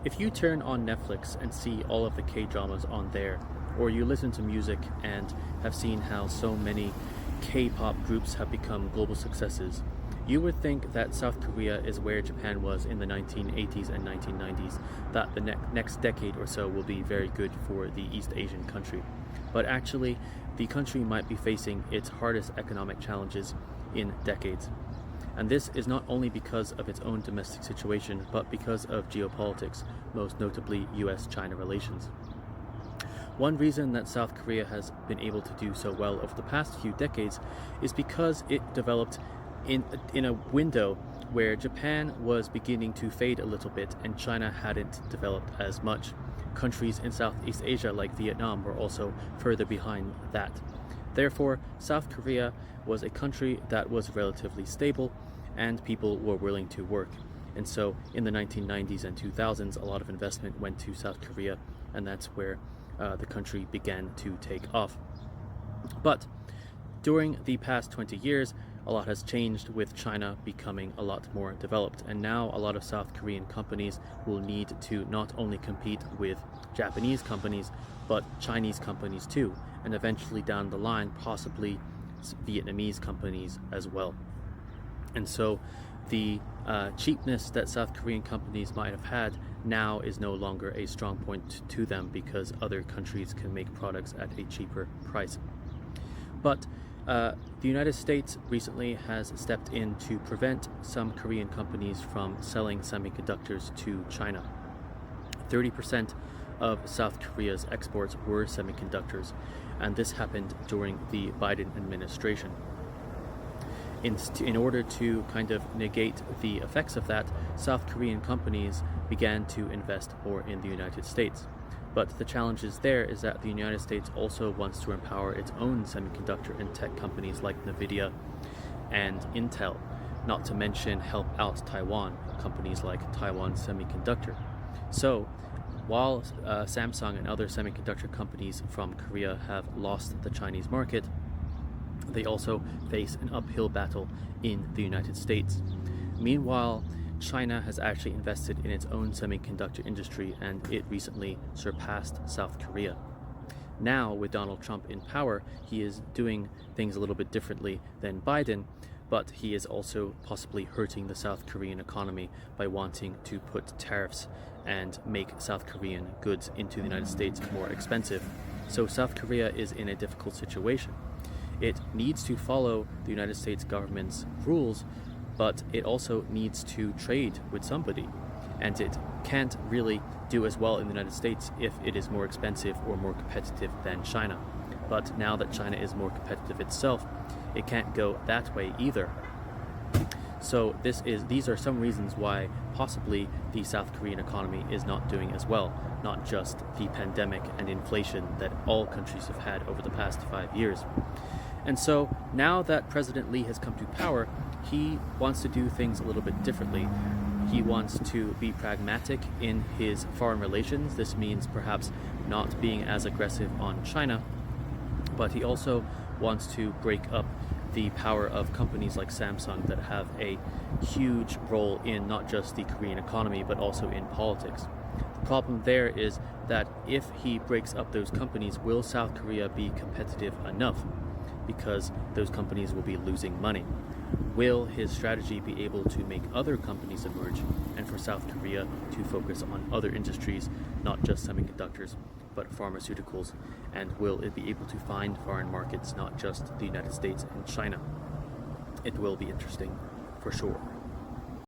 If you turn on Netflix and see all of the K-dramas on there, or you listen to music and have seen how so many K-pop groups have become global successes, you would think that South Korea is where Japan was in the 1980s and 1990s, that the next decade or so will be very good for the East Asian country. But actually, the country might be facing its hardest economic challenges in decades. And this is not only because of its own domestic situation, but because of geopolitics, most notably US-China relations. One reason that South Korea has been able to do so well over the past few decades is because it developed in a window where Japan was beginning to fade a little bit and China hadn't developed as much. Countries in Southeast Asia like Vietnam were also further behind that. Therefore, South Korea was a country that was relatively stable and people were willing to work. And so in the 1990s and 2000s, a lot of investment went to South Korea, and that's where the country began to take off. But during the past 20 years, a lot has changed with China becoming a lot more developed. And now a lot of South Korean companies will need to not only compete with Japanese companies, but Chinese companies too. And eventually down the line, possibly Vietnamese companies as well. And so the cheapness that South Korean companies might have had now is no longer a strong point to them because other countries can make products at a cheaper price. But the United States recently has stepped in to prevent some Korean companies from selling semiconductors to China. 30% of South Korea's exports were semiconductors, and this happened during the Biden administration. In order to kind of negate the effects of that, South Korean companies began to invest more in the United States. But the challenge is there is that the United States also wants to empower its own semiconductor and tech companies like NVIDIA and Intel, not to mention help out Taiwan, companies like Taiwan Semiconductor. So while Samsung and other semiconductor companies from Korea have lost the Chinese market, they also face an uphill battle in the United States. Meanwhile, China has actually invested in its own semiconductor industry, and it recently surpassed South Korea. Now, with Donald Trump in power, he is doing things a little bit differently than Biden, but he is also possibly hurting the South Korean economy by wanting to put tariffs and make South Korean goods into the United States more expensive. So South Korea is in a difficult situation. It needs to follow the United States government's rules, but it also needs to trade with somebody. And it can't really do as well in the United States if it is more expensive or more competitive than China. But now that China is more competitive itself, it can't go that way either. So these are some reasons why possibly the South Korean economy is not doing as well, not just the pandemic and inflation that all countries have had over the past 5 years. And so now that President Lee has come to power, he wants to do things a little bit differently. He wants to be pragmatic in his foreign relations. This means perhaps not being as aggressive on China, but he also wants to break up the power of companies like Samsung that have a huge role in not just the Korean economy, but also in politics. The problem there is that if he breaks up those companies, will South Korea be competitive enough? Because those companies will be losing money. Will his strategy be able to make other companies emerge and for South Korea to focus on other industries, not just semiconductors, but pharmaceuticals? And will it be able to find foreign markets, not just the United States and China? It will be interesting for sure.